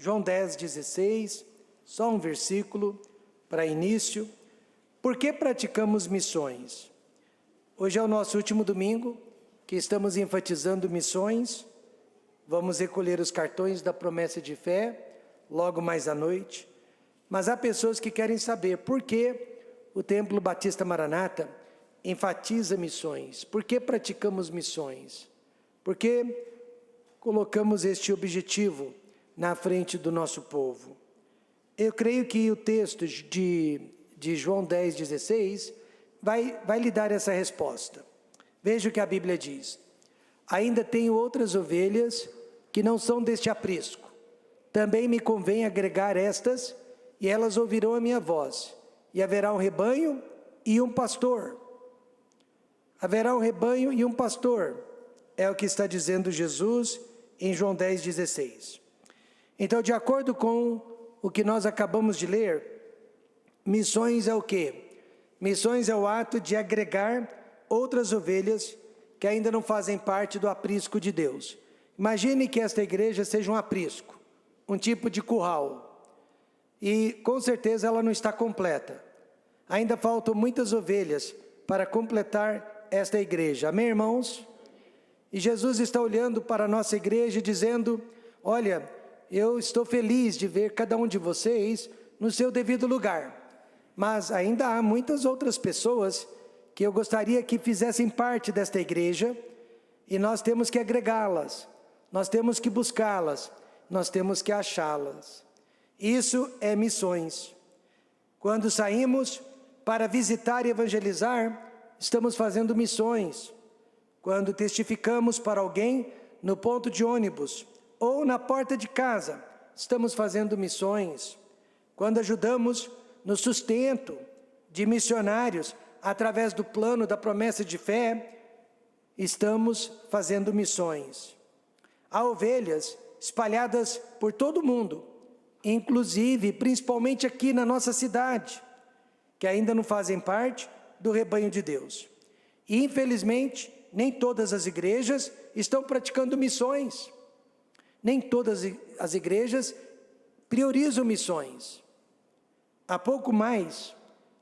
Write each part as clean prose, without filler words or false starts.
João 10:16, só um versículo para início. Por que praticamos missões? Hoje é o nosso último domingo, que estamos enfatizando missões. Vamos recolher os cartões da promessa de fé, logo mais à noite. Mas há pessoas que querem saber por que o Templo Batista Maranata enfatiza missões. Por que praticamos missões? Por que colocamos este objetivo na frente do nosso povo? Eu creio que o texto de João 10:16 vai lhe dar essa resposta. Veja o que a Bíblia diz: ainda tenho outras ovelhas que não são deste aprisco. Também me convém agregar estas, e elas ouvirão a minha voz. E haverá um rebanho e um pastor. Haverá um rebanho e um pastor. É o que está dizendo Jesus em João 10:16. Então, de acordo com o que nós acabamos de ler, missões é o quê? Missões é o ato de agregar outras ovelhas que ainda não fazem parte do aprisco de Deus. Imagine que esta igreja seja um aprisco, um tipo de curral. E com certeza ela não está completa. Ainda faltam muitas ovelhas para completar esta igreja. Amém, irmãos? E Jesus está olhando para a nossa igreja e dizendo: olha, eu estou feliz de ver cada um de vocês no seu devido lugar. Mas ainda há muitas outras pessoas que eu gostaria que fizessem parte desta igreja, e nós temos que agregá-las, nós temos que buscá-las, nós temos que achá-las. Isso é missões. Quando saímos para visitar e evangelizar, estamos fazendo missões. Quando testificamos para alguém no ponto de ônibus ou na porta de casa, estamos fazendo missões. Quando ajudamos no sustento de missionários através do plano da promessa de fé, estamos fazendo missões. Há ovelhas espalhadas por todo o mundo, inclusive, principalmente aqui na nossa cidade, que ainda não fazem parte do rebanho de Deus. E infelizmente, nem todas as igrejas estão praticando missões. Nem todas as igrejas priorizam missões. Há pouco mais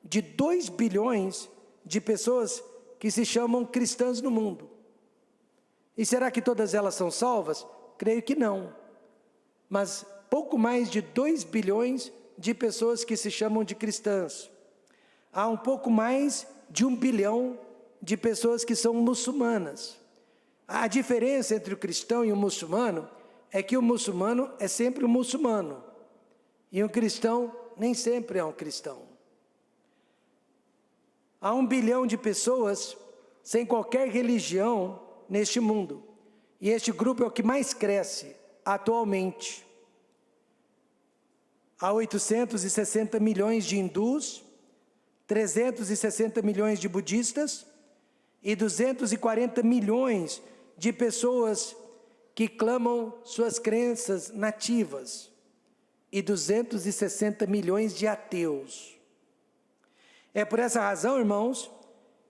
de 2 bilhões de pessoas que se chamam cristãs no mundo. E será que todas elas são salvas? Creio que não. Mas pouco mais de 2 bilhões de pessoas que se chamam de cristãs. Há um pouco mais de 1 bilhão de pessoas que são muçulmanas. A diferença entre o cristão e o muçulmano é que o muçulmano é sempre um muçulmano, e um cristão nem sempre é um cristão. Há 1 bilhão de pessoas sem qualquer religião neste mundo, e este grupo é o que mais cresce atualmente. Há 860 milhões de hindus, 360 milhões de budistas e 240 milhões de pessoas que clamam suas crenças nativas, e 260 milhões de ateus. É por essa razão, irmãos,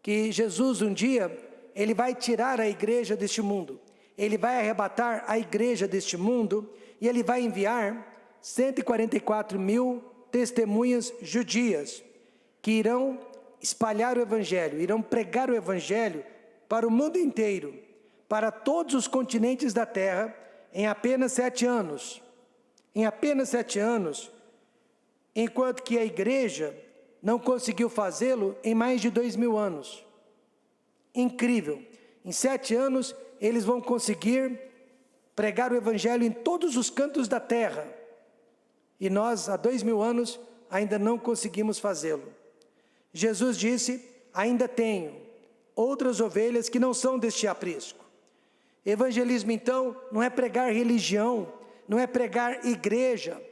que Jesus um dia, ele vai tirar a igreja deste mundo, ele vai arrebatar a igreja deste mundo, e ele vai enviar 144 mil testemunhas judias, que irão espalhar o evangelho, irão pregar o evangelho para o mundo inteiro, para todos os continentes da terra, em apenas 7 anos. Em apenas 7 anos, enquanto que a igreja não conseguiu fazê-lo em mais de 2000 anos. Incrível! Em 7 anos, eles vão conseguir pregar o evangelho em todos os cantos da terra. E nós, há 2000 anos, ainda não conseguimos fazê-lo. Jesus disse: ainda tenho outras ovelhas que não são deste aprisco. Evangelismo, então, não é pregar religião, não é pregar igreja.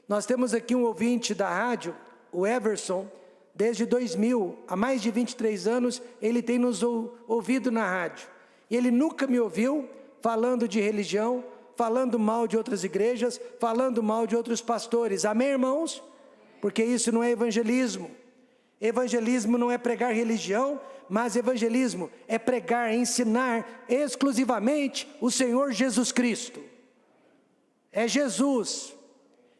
Nós temos aqui um ouvinte da rádio, o Everson, desde 2000, há mais de 23 anos, ele tem nos ouvido na rádio. E ele nunca me ouviu falando de religião, falando mal de outras igrejas, falando mal de outros pastores. Amém, irmãos? Porque isso não é evangelismo. Evangelismo não é pregar religião, mas evangelismo é pregar, ensinar exclusivamente o Senhor Jesus Cristo. É Jesus.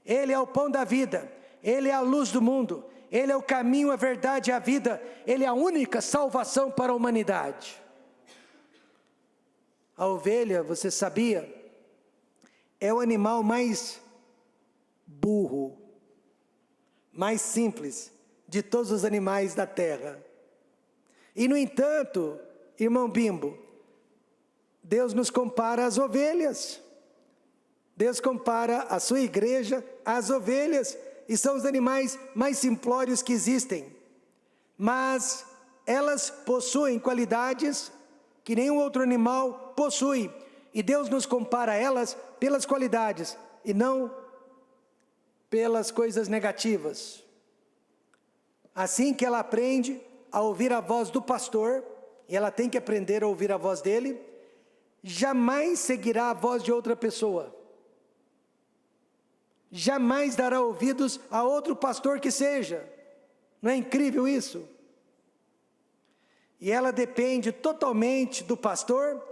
Ele é o pão da vida, Ele é a luz do mundo, Ele é o caminho, a verdade e a vida, Ele é a única salvação para a humanidade. A ovelha, você sabia, é o animal mais burro, mais simples de todos os animais da terra. E no entanto, irmão Bimbo, Deus nos compara às ovelhas. Deus compara a sua igreja às ovelhas, e são os animais mais simplórios que existem. Mas elas possuem qualidades que nenhum outro animal possui, e Deus nos compara a elas pelas qualidades, e não pelas coisas negativas. Assim que ela aprende a ouvir a voz do pastor, e ela tem que aprender a ouvir a voz dele, jamais seguirá a voz de outra pessoa. Jamais dará ouvidos a outro pastor que seja. Não é incrível isso? E ela depende totalmente do pastor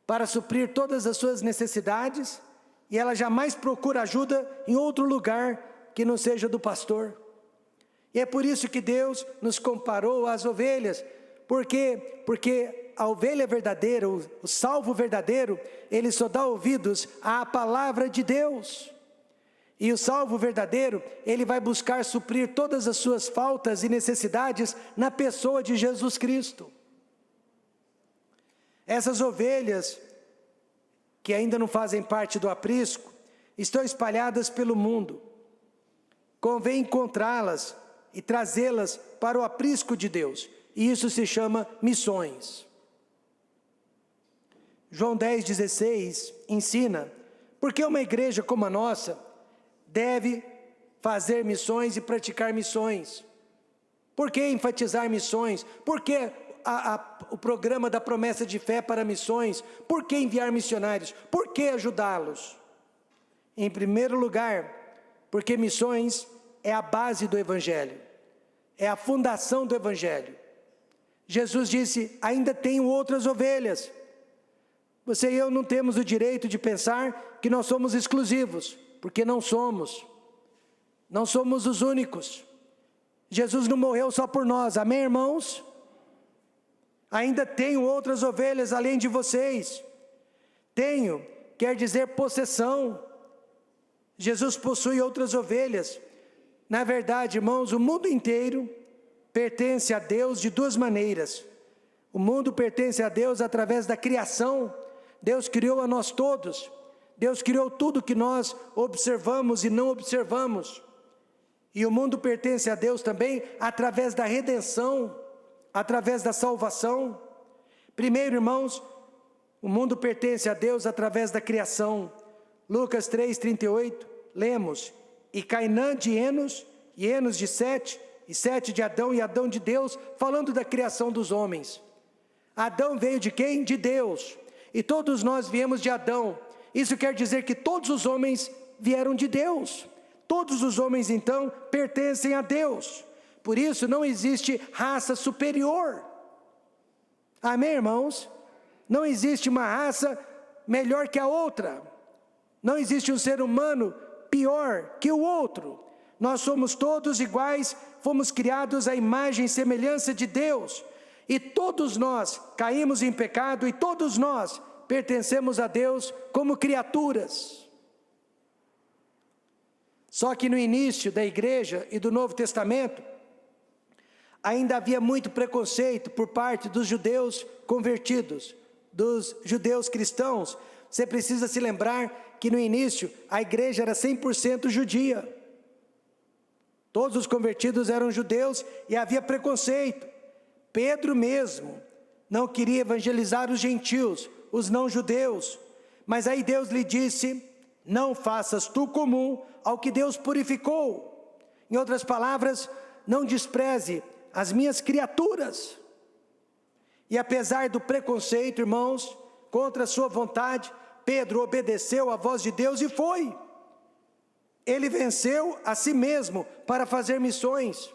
para suprir todas as suas necessidades, e ela jamais procura ajuda em outro lugar que não seja do pastor. E é por isso que Deus nos comparou às ovelhas, porque a ovelha verdadeira, o salvo verdadeiro, ele só dá ouvidos à palavra de Deus. E o salvo verdadeiro, ele vai buscar suprir todas as suas faltas e necessidades na pessoa de Jesus Cristo. Essas ovelhas, que ainda não fazem parte do aprisco, estão espalhadas pelo mundo. Convém encontrá-las e trazê-las para o aprisco de Deus. E isso se chama missões. João 10,16 ensina, porque uma igreja como a nossa deve fazer missões e praticar missões. Por que enfatizar missões? Por que o programa da promessa de fé para missões? Por que enviar missionários? Por que ajudá-los? Em primeiro lugar, porque missões é a base do Evangelho, é a fundação do Evangelho. Jesus disse, ainda tenho outras ovelhas. Você e eu não temos o direito de pensar que nós somos exclusivos, porque não somos. Não somos os únicos. Jesus não morreu só por nós, amém, irmãos? Ainda tenho outras ovelhas além de vocês. Tenho, quer dizer possessão. Jesus possui outras ovelhas. Na verdade, irmãos, o mundo inteiro pertence a Deus de duas maneiras. O mundo pertence a Deus através da criação. Deus criou a nós todos. Deus criou tudo que nós observamos e não observamos. E o mundo pertence a Deus também através da redenção, através da salvação. Primeiro, irmãos, o mundo pertence a Deus através da criação. Lucas 3:38, lemos, e Cainã de Enos, e Enos de Sete, e Sete de Adão, e Adão de Deus, falando da criação dos homens. Adão veio de quem? De Deus. E todos nós viemos de Adão. Isso quer dizer que todos os homens vieram de Deus. Todos os homens, então, pertencem a Deus. Por isso, não existe raça superior. Amém, irmãos? Não existe uma raça melhor que a outra. Não existe um ser humano pior que o outro. Nós somos todos iguais, fomos criados à imagem e semelhança de Deus. E todos nós caímos em pecado, e todos nós pertencemos a Deus como criaturas. Só que no início da igreja e do Novo Testamento, ainda havia muito preconceito por parte dos judeus convertidos, dos judeus cristãos. Você precisa se lembrar que no início a igreja era 100% judia. Todos os convertidos eram judeus e havia preconceito. Pedro mesmo não queria evangelizar os gentios, os não-judeus. Mas aí Deus lhe disse, não faças tu comum ao que Deus purificou. Em outras palavras, não despreze as minhas criaturas. E apesar do preconceito, irmãos, contra a sua vontade, Pedro obedeceu à voz de Deus e foi. Ele venceu a si mesmo para fazer missões.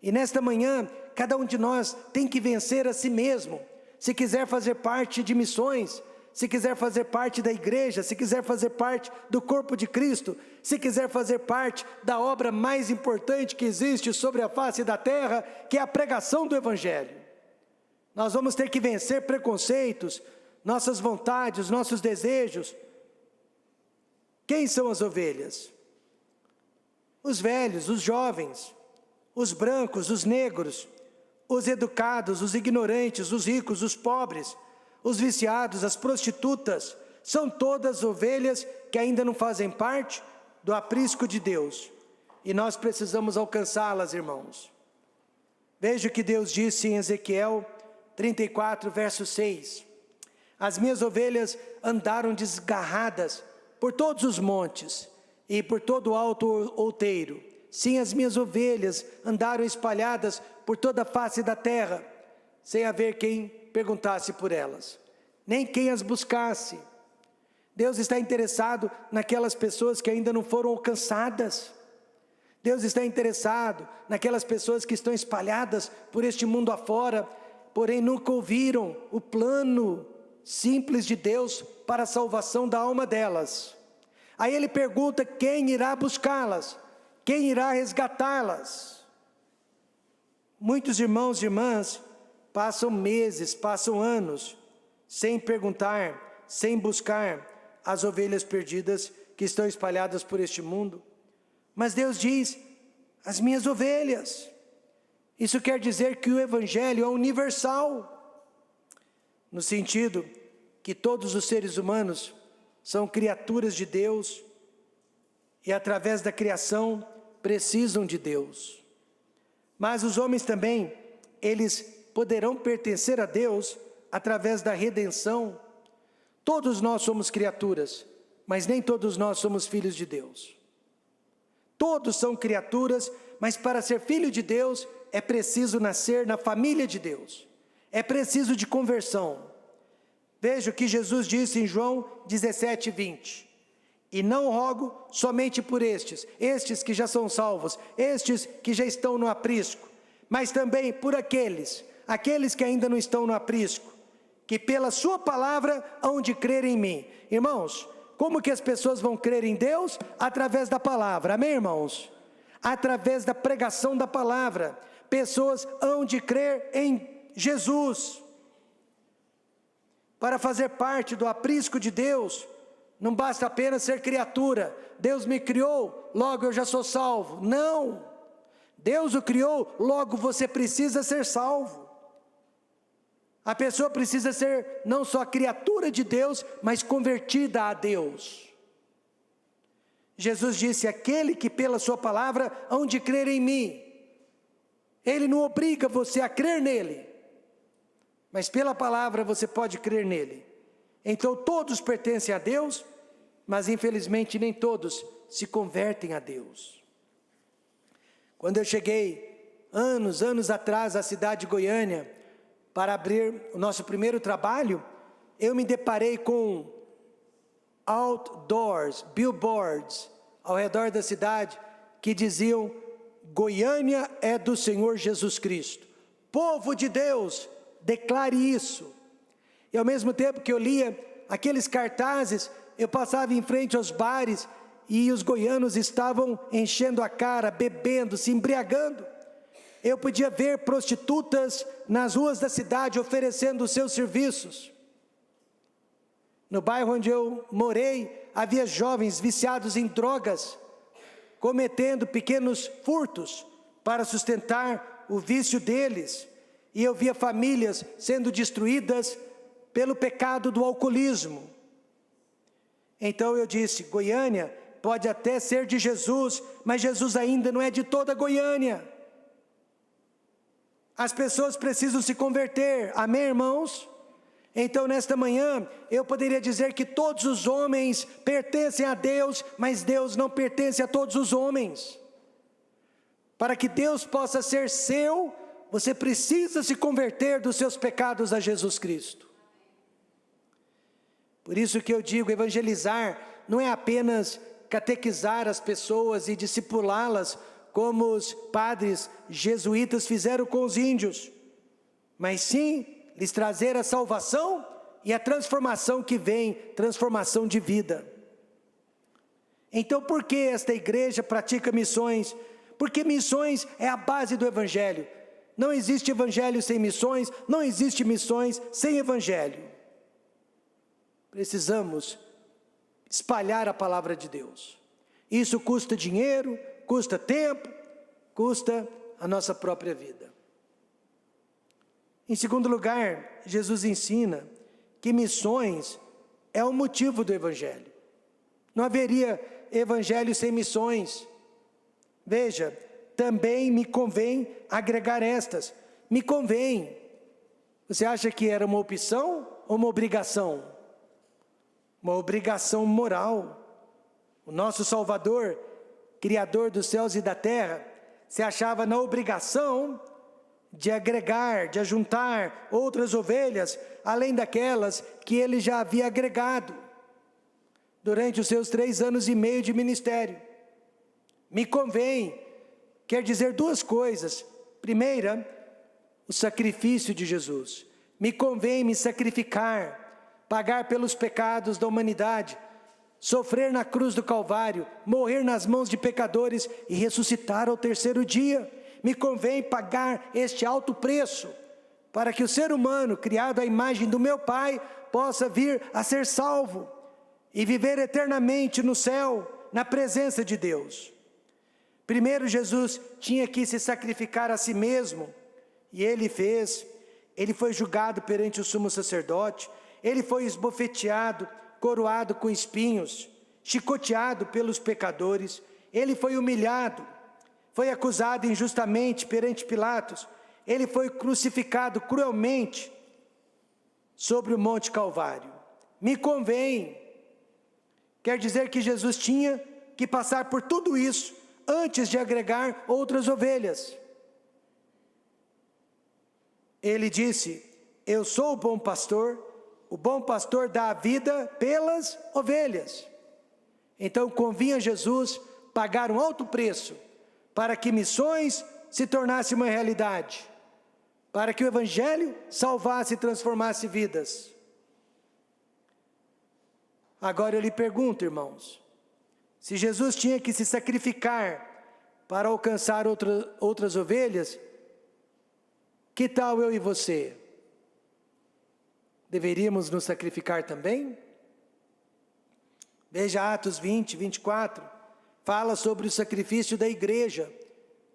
E nesta manhã, cada um de nós tem que vencer a si mesmo. Se quiser fazer parte de missões, se quiser fazer parte da igreja, se quiser fazer parte do corpo de Cristo, se quiser fazer parte da obra mais importante que existe sobre a face da terra, que é a pregação do Evangelho. Nós vamos ter que vencer preconceitos, nossas vontades, nossos desejos. Quem são as ovelhas? Os velhos, os jovens, os brancos, os negros, os educados, os ignorantes, os ricos, os pobres, os viciados, as prostitutas, são todas ovelhas que ainda não fazem parte do aprisco de Deus. E nós precisamos alcançá-las, irmãos. Veja o que Deus disse em Ezequiel 34, verso 6. As minhas ovelhas andaram desgarradas por todos os montes e por todo o alto outeiro. Sim, as minhas ovelhas andaram espalhadas por toda a face da terra, sem haver quem perguntasse por elas, nem quem as buscasse. Deus está interessado naquelas pessoas que ainda não foram alcançadas. Deus está interessado naquelas pessoas que estão espalhadas por este mundo afora, porém nunca ouviram o plano simples de Deus para a salvação da alma delas. Aí ele pergunta: quem irá buscá-las? Quem irá resgatá-las? Muitos irmãos e irmãs passam meses, passam anos, sem perguntar, sem buscar as ovelhas perdidas que estão espalhadas por este mundo. Mas Deus diz: as minhas ovelhas. Isso quer dizer que o Evangelho é universal, no sentido que todos os seres humanos são criaturas de Deus e através da criação precisam de Deus. Mas os homens também, eles poderão pertencer a Deus através da redenção. Todos nós somos criaturas, mas nem todos nós somos filhos de Deus. Todos são criaturas, mas para ser filho de Deus é preciso nascer na família de Deus. É preciso de conversão. Veja o que Jesus disse em João 17, 20. E não rogo somente por estes que já são salvos, estes que já estão no aprisco, mas também por aqueles que ainda não estão no aprisco, que pela sua palavra hão de crer em mim. Irmãos, como que as pessoas vão crer em Deus? Através da palavra, amém, irmãos? Através da pregação da palavra, pessoas hão de crer em Jesus. Para fazer parte do aprisco de Deus, não basta apenas ser criatura. Deus me criou, logo eu já sou salvo. Não! Deus o criou, logo você precisa ser salvo. A pessoa precisa ser não só criatura de Deus, mas convertida a Deus. Jesus disse: aquele que pela sua palavra hão de crer em mim. Ele não obriga você a crer nele, mas pela palavra você pode crer nele. Então todos pertencem a Deus, mas infelizmente nem todos se convertem a Deus. Quando eu cheguei, anos atrás, à cidade de Goiânia, para abrir o nosso primeiro trabalho, eu me deparei com outdoors, billboards, ao redor da cidade, que diziam: Goiânia é do Senhor Jesus Cristo. Povo de Deus, declare isso. E ao mesmo tempo que eu lia aqueles cartazes, eu passava em frente aos bares e os goianos estavam enchendo a cara, bebendo, se embriagando. Eu podia ver prostitutas nas ruas da cidade oferecendo os seus serviços. No bairro onde eu morei, havia jovens viciados em drogas, cometendo pequenos furtos para sustentar o vício deles. E eu via famílias sendo destruídas pelo pecado do alcoolismo. Então eu disse: Goiânia pode até ser de Jesus, mas Jesus ainda não é de toda Goiânia. As pessoas precisam se converter, amém, irmãos? Então nesta manhã eu poderia dizer que todos os homens pertencem a Deus, mas Deus não pertence a todos os homens. Para que Deus possa ser seu, você precisa se converter dos seus pecados a Jesus Cristo. Por isso que eu digo, evangelizar não é apenas catequizar as pessoas e discipulá-las, como os padres jesuítas fizeram com os índios, mas sim lhes trazer a salvação e a transformação que vem, transformação de vida. Então, por que esta igreja pratica missões? Porque missões é a base do evangelho. Não existe evangelho sem missões, não existe missões sem evangelho. Precisamos espalhar a palavra de Deus. Isso custa dinheiro, custa tempo, custa a nossa própria vida. Em segundo lugar, Jesus ensina que missões é o motivo do evangelho. Não haveria evangelho sem missões. Veja, também me convém agregar estas. Me convém. Você acha que era uma opção ou uma obrigação? Uma obrigação moral. O nosso Salvador, Criador dos céus e da terra, se achava na obrigação de agregar, de ajuntar outras ovelhas, além daquelas que ele já havia agregado durante os seus 3 anos e meio de ministério. Me convém, quer dizer duas coisas. Primeira, o sacrifício de Jesus. Me convém me sacrificar, pagar pelos pecados da humanidade, sofrer na cruz do Calvário, morrer nas mãos de pecadores e ressuscitar ao 3º dia. Me convém pagar este alto preço, para que o ser humano, criado à imagem do meu Pai, possa vir a ser salvo e viver eternamente no céu, na presença de Deus. Primeiro, Jesus tinha que se sacrificar a si mesmo, e ele fez. Ele foi julgado perante o sumo sacerdote, ele foi esbofeteado, coroado com espinhos, chicoteado pelos pecadores, ele foi humilhado, foi acusado injustamente perante Pilatos, ele foi crucificado cruelmente sobre o Monte Calvário. Me convém, quer dizer que Jesus tinha que passar por tudo isso antes de agregar outras ovelhas. Ele disse: eu sou o bom pastor dá a vida pelas ovelhas. Então convinha a Jesus pagar um alto preço para que missões se tornassem uma realidade, para que o evangelho salvasse e transformasse vidas. Agora eu lhe pergunto, irmãos, se Jesus tinha que se sacrificar para alcançar outras ovelhas, que tal eu e você? Deveríamos nos sacrificar também? Veja Atos 20, 24, fala sobre o sacrifício da igreja,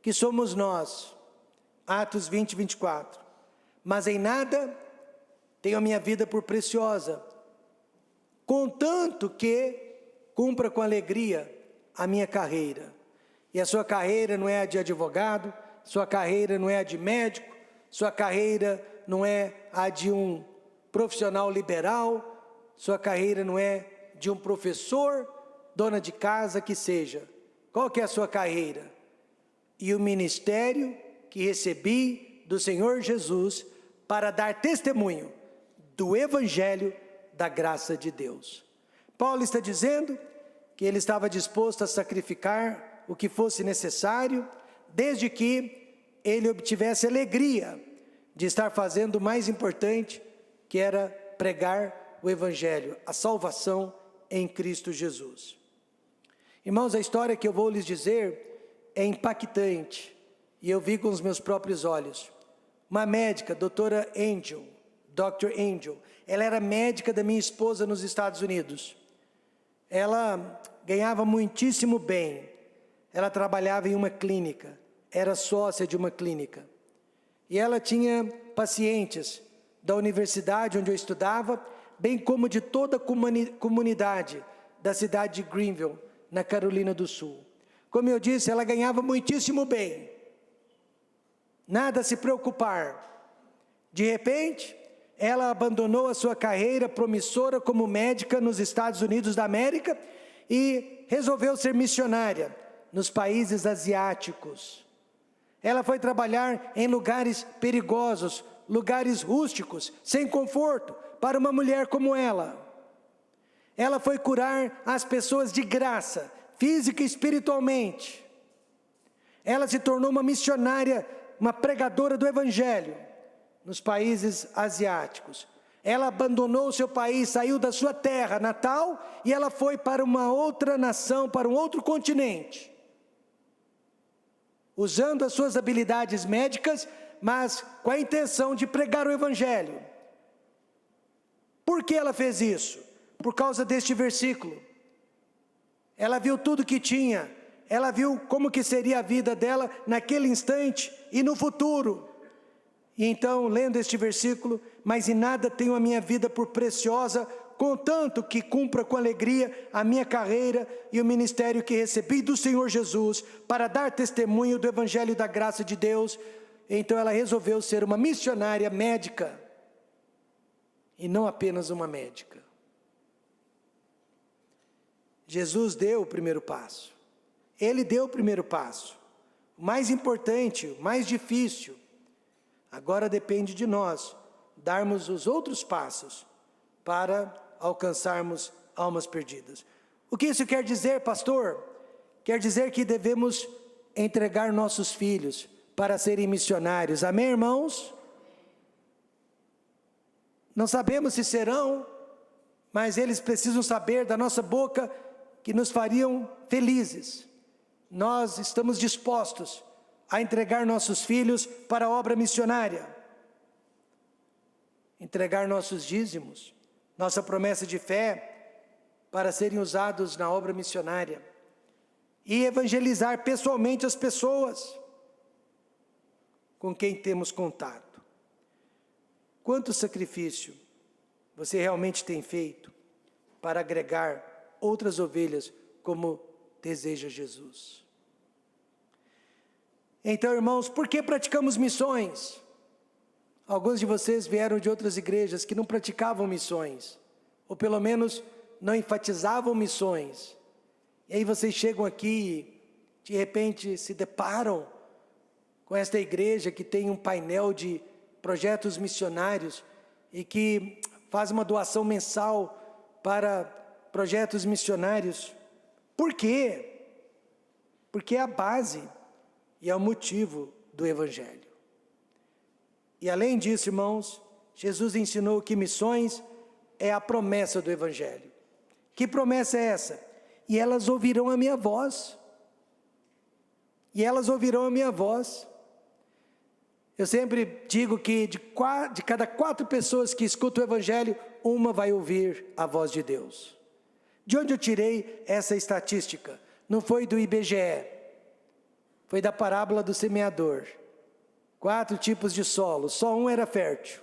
que somos nós. Atos 20, 24. Mas em nada tenho a minha vida por preciosa, contanto que cumpra com alegria a minha carreira. E a sua carreira não é a de advogado, sua carreira não é a de médico, sua carreira não é a de um profissional liberal, sua carreira não é de um professor, dona de casa, que seja. Qual que é a sua carreira? E o ministério que recebi do Senhor Jesus para dar testemunho do Evangelho da graça de Deus. Paulo está dizendo que ele estava disposto a sacrificar o que fosse necessário, desde que ele obtivesse alegria de estar fazendo o mais importante, que era pregar o Evangelho, a salvação em Cristo Jesus. Irmãos, a história que eu vou lhes dizer é impactante, e eu vi com os meus próprios olhos. Uma médica, doutora Angel, Dr. Angel, ela era médica da minha esposa nos Estados Unidos. Ela ganhava muitíssimo bem, ela trabalhava em uma clínica, era sócia de uma clínica. E ela tinha pacientes da universidade onde eu estudava, bem como de toda a comunidade da cidade de Greenville, na Carolina do Sul. Como eu disse, ela ganhava muitíssimo bem. Nada a se preocupar. De repente, ela abandonou a sua carreira promissora como médica nos Estados Unidos da América e resolveu ser missionária nos países asiáticos. Ela foi trabalhar em lugares perigosos, lugares rústicos, sem conforto, para uma mulher como ela. Ela foi curar as pessoas de graça, física e espiritualmente. Ela se tornou uma missionária, uma pregadora do Evangelho nos países asiáticos. Ela abandonou o seu país, saiu da sua terra natal e ela foi para uma outra nação, para um outro continente. Usando as suas habilidades médicas, mas com a intenção de pregar o Evangelho. Por que ela fez isso? Por causa deste versículo. Ela viu tudo que tinha, ela viu como que seria a vida dela naquele instante e no futuro. E então, lendo este versículo, mas em nada tenho a minha vida por preciosa, contanto que cumpra com alegria a minha carreira e o ministério que recebi do Senhor Jesus, para dar testemunho do Evangelho da graça de Deus. Então ela resolveu ser uma missionária médica, e não apenas uma médica. Jesus deu o primeiro passo. Ele deu o primeiro passo. O mais importante, o mais difícil. Agora depende de nós darmos os outros passos para alcançarmos almas perdidas. O que isso quer dizer, pastor? Quer dizer que devemos entregar nossos filhos para serem missionários. Amém, irmãos? Não sabemos se serão, mas eles precisam saber da nossa boca que nos fariam felizes. Nós estamos dispostos a entregar nossos filhos para a obra missionária. Entregar nossos dízimos, nossa promessa de fé, para serem usados na obra missionária. E evangelizar pessoalmente as pessoas com quem temos contato. Quanto sacrifício você realmente tem feito para agregar outras ovelhas como deseja Jesus? Então, irmãos, por que praticamos missões? Alguns de vocês vieram de outras igrejas que não praticavam missões, ou pelo menos não enfatizavam missões. E aí vocês chegam aqui e de repente se deparam com esta igreja que tem um painel de projetos missionários e que faz uma doação mensal para projetos missionários. Por quê? Porque é a base e é o motivo do Evangelho. E além disso, irmãos, Jesus ensinou que missões é a promessa do Evangelho. Que promessa é essa? E elas ouvirão a minha voz. E elas ouvirão a minha voz. Eu sempre digo que de cada 4 pessoas que escutam o Evangelho, uma vai ouvir a voz de Deus. De onde eu tirei essa estatística? Não foi do IBGE, foi da parábola do semeador. 4 tipos de solo, só um era fértil.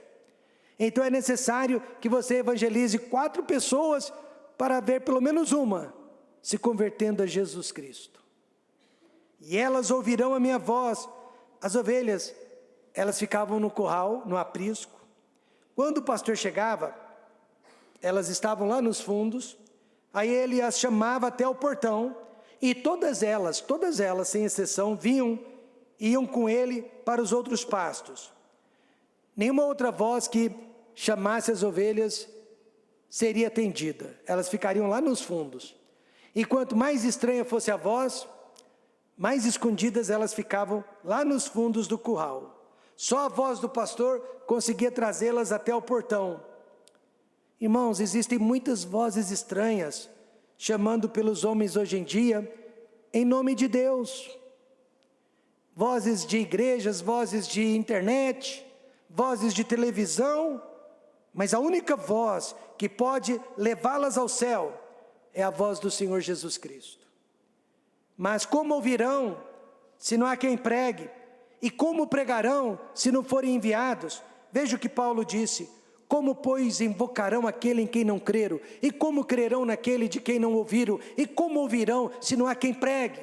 Então é necessário que você evangelize 4 pessoas para ver pelo menos uma se convertendo a Jesus Cristo. E elas ouvirão a minha voz. As ovelhas, elas ficavam no curral, no aprisco. Quando o pastor chegava, elas estavam lá nos fundos, aí ele as chamava até o portão, e todas elas, sem exceção, iam com ele para os outros pastos. Nenhuma outra voz que chamasse as ovelhas seria atendida, elas ficariam lá nos fundos. E quanto mais estranha fosse a voz, mais escondidas elas ficavam lá nos fundos do curral. Só a voz do pastor conseguia trazê-las até o portão. Irmãos, existem muitas vozes estranhas chamando pelos homens hoje em dia, em nome de Deus. Vozes de igrejas, vozes de internet, vozes de televisão, mas a única voz que pode levá-las ao céu é a voz do Senhor Jesus Cristo. Mas como ouvirão se não há quem pregue? E como pregarão se não forem enviados? Veja o que Paulo disse: como, pois, invocarão aquele em quem não creram? E como crerão naquele de quem não ouviram? E como ouvirão se não há quem pregue?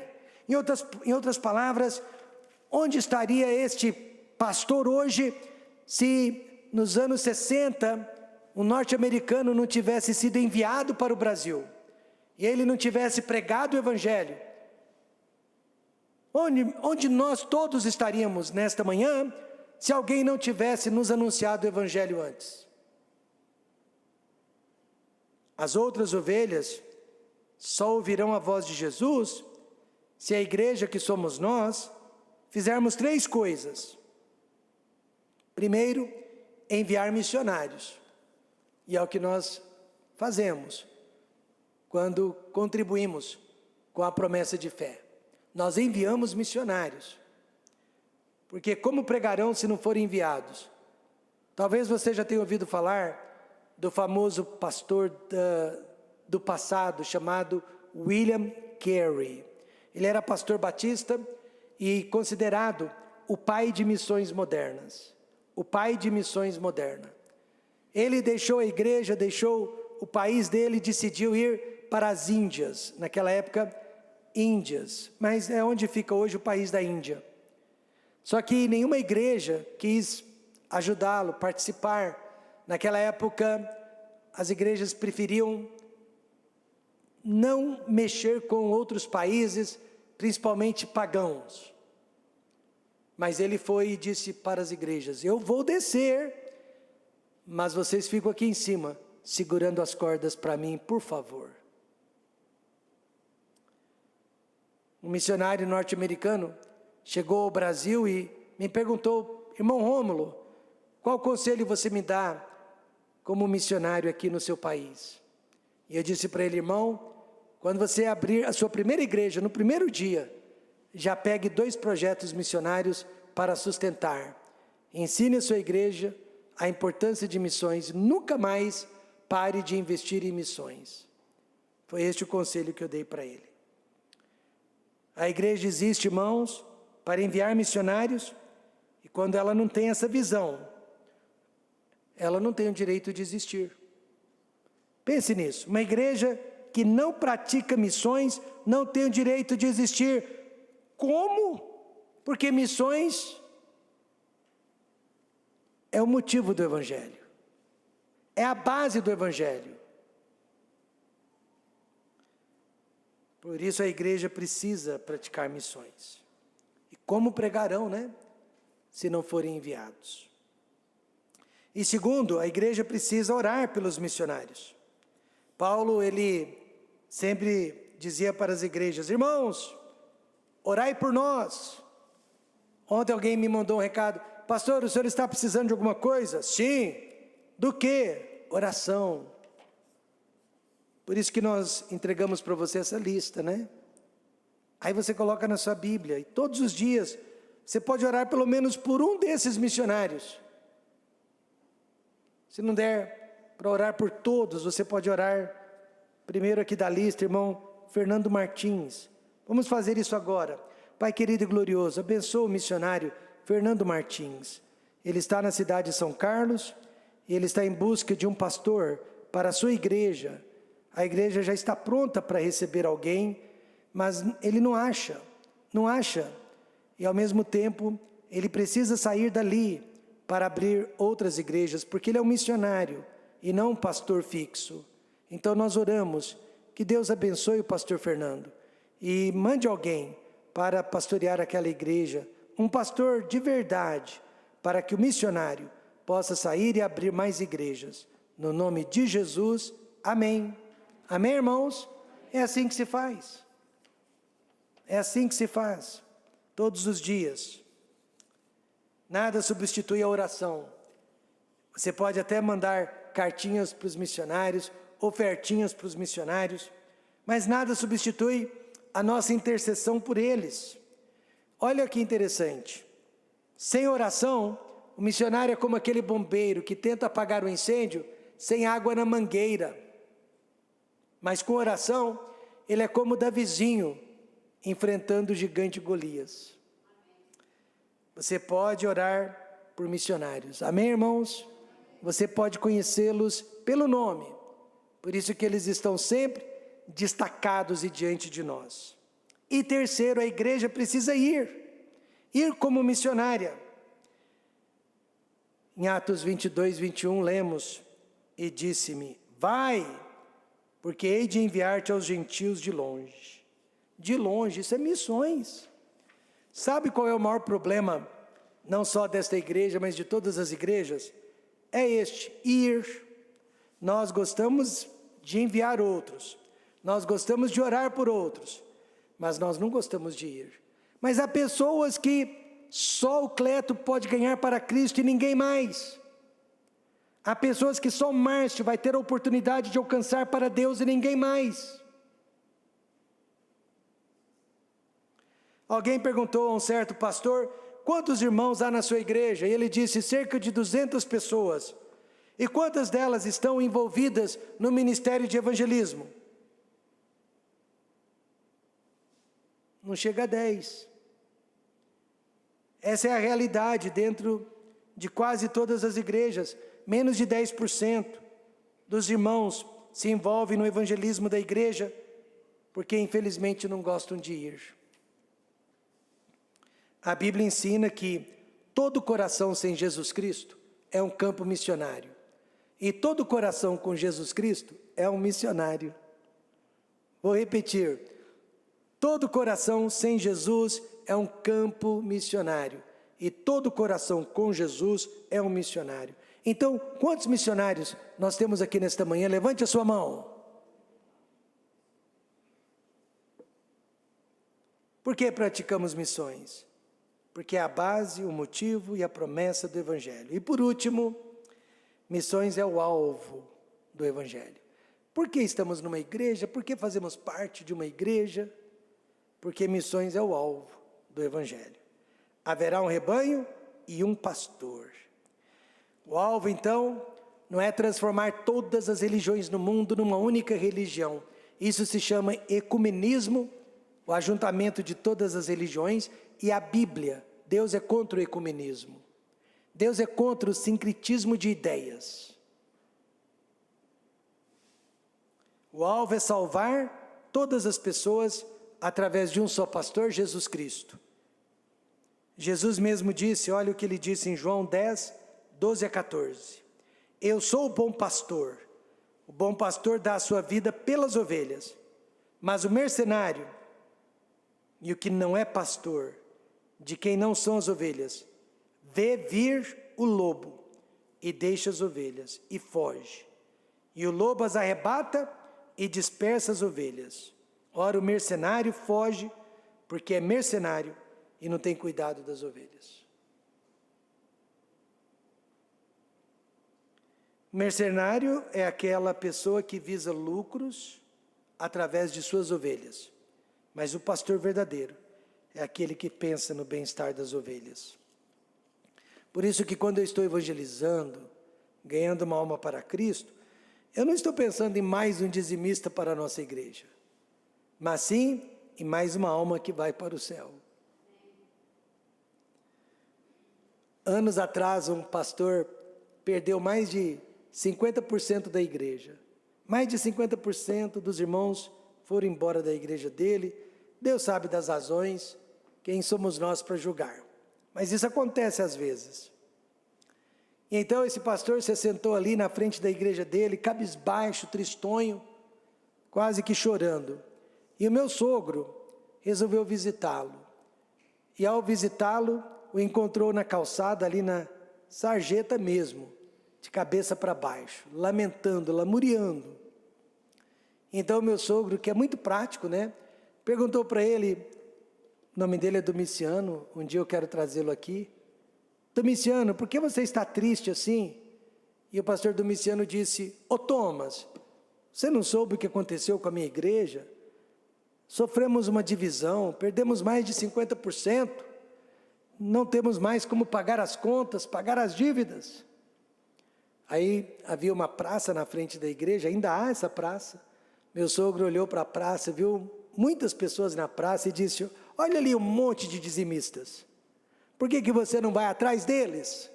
Em outras palavras, onde estaria este pastor hoje se nos anos 60 um norte-americano não tivesse sido enviado para o Brasil e ele não tivesse pregado o Evangelho? Onde nós todos estaríamos nesta manhã se alguém não tivesse nos anunciado o Evangelho antes? As outras ovelhas só ouvirão a voz de Jesus se a igreja que somos nós fizermos 3 coisas. Primeiro, enviar missionários. E é o que nós fazemos quando contribuímos com a promessa de fé. Nós enviamos missionários. Porque como pregarão se não forem enviados? Talvez você já tenha ouvido falar do famoso pastor do passado, chamado William Carey. Ele era pastor batista e considerado o pai de missões modernas. O pai de missões moderna. Ele deixou a igreja, deixou o país dele e decidiu ir para as Índias. Naquela época, Índias. Mas é onde fica hoje o país da Índia. Só que nenhuma igreja quis ajudá-lo, participar. Naquela época, as igrejas preferiam não mexer com outros países, principalmente pagãos. Mas ele foi e disse para as igrejas: eu vou descer, mas vocês ficam aqui em cima, segurando as cordas para mim, por favor. Um missionário norte-americano chegou ao Brasil e me perguntou: irmão Rômulo, qual conselho você me dá como missionário aqui no seu país? E eu disse para ele: irmão, quando você abrir a sua primeira igreja, no primeiro dia, já pegue 2 projetos missionários para sustentar. Ensine a sua igreja a importância de missões, nunca mais pare de investir em missões. Foi este o conselho que eu dei para ele. A igreja existe, irmãos, para enviar missionários, e quando ela não tem essa visão, ela não tem o direito de existir. Pense nisso, uma igreja que não pratica missões não tem o direito de existir. Como? Porque missões é o motivo do Evangelho, é a base do Evangelho. Por isso a igreja precisa praticar missões. E como pregarão, né? Se não forem enviados. E segundo, a igreja precisa orar pelos missionários. Paulo, ele sempre dizia para as igrejas: irmãos, orai por nós. Ontem alguém me mandou um recado: pastor, o senhor está precisando de alguma coisa? Sim. Do quê? Oração. Por isso que nós entregamos para você essa lista, né? Aí você coloca na sua Bíblia, e todos os dias, você pode orar pelo menos por um desses missionários. Se não der para orar por todos, você pode orar, primeiro aqui da lista, irmão Fernando Martins. Vamos fazer isso agora. Pai querido e glorioso, abençoa o missionário Fernando Martins. Ele está na cidade de São Carlos, e ele está em busca de um pastor para a sua igreja. A igreja já está pronta para receber alguém, mas ele não acha, e ao mesmo tempo, ele precisa sair dali para abrir outras igrejas, porque ele é um missionário e não um pastor fixo. Então nós oramos, que Deus abençoe o pastor Fernando, e mande alguém para pastorear aquela igreja, um pastor de verdade, para que o missionário possa sair e abrir mais igrejas. No nome de Jesus, amém. Amém, irmãos? É assim que se faz. É assim que se faz, todos os dias. Nada substitui a oração. Você pode até mandar cartinhas para os missionários, ofertinhas para os missionários, mas nada substitui a nossa intercessão por eles. Olha que interessante. Sem oração, o missionário é como aquele bombeiro que tenta apagar o incêndio sem água na mangueira. Mas com oração, ele é como Davizinho, enfrentando o gigante Golias. Você pode orar por missionários. Amém, irmãos? Você pode conhecê-los pelo nome. Por isso que eles estão sempre destacados e diante de nós. E terceiro, a igreja precisa ir como missionária. Em Atos 22, 21, lemos: e disse-me, vai, porque hei de enviar-te aos gentios de longe. De longe, isso é missões. Sabe qual é o maior problema, não só desta igreja, mas de todas as igrejas? É este, ir. Nós gostamos de enviar outros, nós gostamos de orar por outros, mas nós não gostamos de ir. Mas há pessoas que só o Cleto pode ganhar para Cristo e ninguém mais. Há pessoas que só Márcio vai ter a oportunidade de alcançar para Deus e ninguém mais. Alguém perguntou a um certo pastor, quantos irmãos há na sua igreja? E ele disse, cerca de 200 pessoas. E quantas delas estão envolvidas no ministério de evangelismo? Não chega a 10. Essa é a realidade dentro de quase todas as igrejas. Menos de 10% dos irmãos se envolvem no evangelismo da igreja, porque infelizmente não gostam de ir. A Bíblia ensina que todo coração sem Jesus Cristo é um campo missionário. E todo coração com Jesus Cristo é um missionário. Vou repetir. Todo coração sem Jesus é um campo missionário. E todo coração com Jesus é um missionário. Então, quantos missionários nós temos aqui nesta manhã? Levante a sua mão. Por que praticamos missões? Porque é a base, o motivo e a promessa do Evangelho. E por último, missões é o alvo do Evangelho. Por que estamos numa igreja? Por que fazemos parte de uma igreja? Porque missões é o alvo do Evangelho. Haverá um rebanho e um pastor. O alvo, então, não é transformar todas as religiões no mundo numa única religião. Isso se chama ecumenismo, o ajuntamento de todas as religiões, e a Bíblia. Deus é contra o ecumenismo. Deus é contra o sincretismo de ideias. O alvo é salvar todas as pessoas através de um só pastor, Jesus Cristo. Jesus mesmo disse, olha o que ele disse em João 10, 12 a 14. Eu sou o bom pastor. O bom pastor dá a sua vida pelas ovelhas. Mas o mercenário e o que não é pastor, de quem não são as ovelhas, vê vir o lobo e deixa as ovelhas e foge. E o lobo as arrebata e dispersa as ovelhas. Ora, o mercenário foge porque é mercenário e não tem cuidado das ovelhas. O mercenário é aquela pessoa que visa lucros através de suas ovelhas. Mas o pastor verdadeiro é aquele que pensa no bem-estar das ovelhas. Por isso que quando eu estou evangelizando, ganhando uma alma para Cristo, eu não estou pensando em mais um dizimista para a nossa igreja, mas sim em mais uma alma que vai para o céu. Anos atrás, um pastor perdeu mais de 50% da igreja. Mais de 50% dos irmãos foram embora da igreja dele. Deus sabe das razões, quem somos nós para julgar? Mas isso acontece às vezes. E então esse pastor se sentou ali na frente da igreja dele, cabisbaixo, tristonho, quase que chorando. E o meu sogro resolveu visitá-lo. E ao visitá-lo, o encontrou na calçada, ali na sarjeta mesmo, de cabeça para baixo, lamentando, lamuriando. Então meu sogro, que é muito prático, né? Perguntou para ele, o nome dele é Domiciano, um dia eu quero trazê-lo aqui. Domiciano, por que você está triste assim? E o pastor Domiciano disse, ô Thomas, você não soube o que aconteceu com a minha igreja? Sofremos uma divisão, perdemos mais de 50%, não temos mais como pagar as contas, pagar as dívidas. Aí havia uma praça na frente da igreja, ainda há essa praça. Meu sogro olhou para a praça, viu muitas pessoas na praça e disse, olha ali um monte de dizimistas. Por que você não vai atrás deles?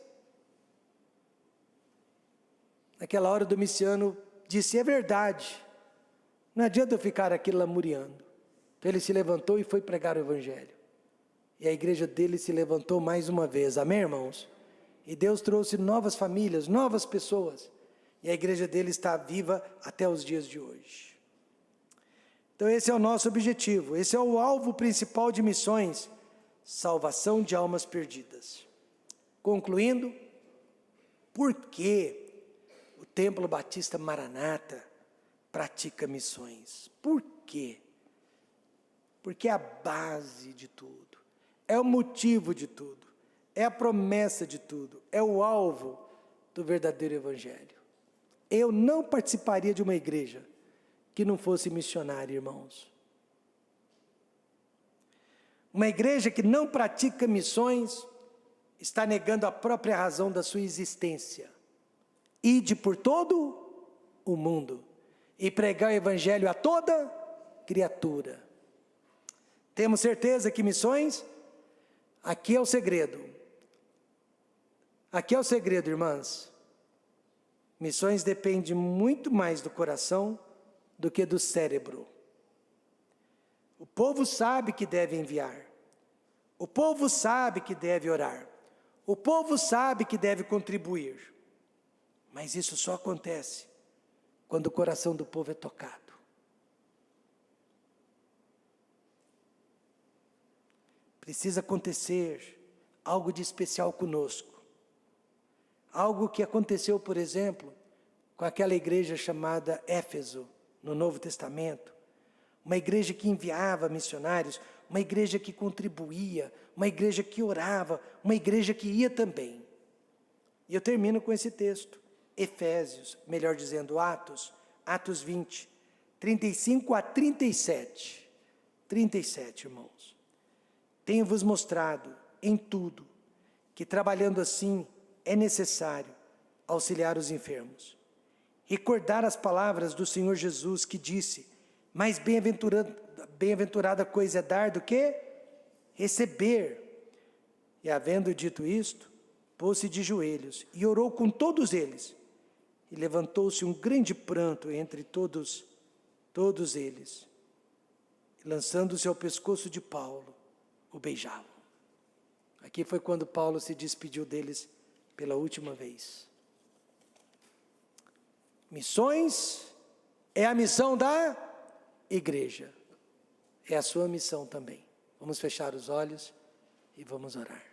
Naquela hora o Domiciano disse, é verdade, não adianta eu ficar aqui lamuriando. Então ele se levantou e foi pregar o evangelho. E a igreja dele se levantou mais uma vez, amém, irmãos? E Deus trouxe novas famílias, novas pessoas. E a igreja dele está viva até os dias de hoje. Então esse é o nosso objetivo, esse é o alvo principal de missões, salvação de almas perdidas. Concluindo, por que o Templo Batista Maranata pratica missões? Por quê? Porque é a base de tudo, é o motivo de tudo, é a promessa de tudo, é o alvo do verdadeiro evangelho. Eu não participaria de uma igreja que não fosse missionária, irmãos. Uma igreja que não pratica missões está negando a própria razão da sua existência. Ide por todo o mundo e pregar o evangelho a toda criatura. Temos certeza que missões? Aqui é o segredo. Aqui é o segredo, irmãs. Missões depende muito mais do coração do que do cérebro. O povo sabe que deve enviar. O povo sabe que deve orar. O povo sabe que deve contribuir. Mas isso só acontece quando o coração do povo é tocado. Precisa acontecer algo de especial conosco. Algo que aconteceu, por exemplo, com aquela igreja chamada Éfeso, no Novo Testamento. Uma igreja que enviava missionários, uma igreja que contribuía, uma igreja que orava, uma igreja que ia também. E eu termino com esse texto, Efésios, melhor dizendo Atos 20, 35 a 37. 37, irmãos. Tenho-vos mostrado em tudo que trabalhando assim é necessário auxiliar os enfermos. Recordar as palavras do Senhor Jesus que disse: mais bem-aventurada coisa é dar do que receber. E havendo dito isto, pôs-se de joelhos e orou com todos eles. E levantou-se um grande pranto entre todos eles. E lançando-se ao pescoço de Paulo, o beijavam. Aqui foi quando Paulo se despediu deles pela última vez. Missões é a missão da igreja. É a sua missão também. Vamos fechar os olhos e vamos orar.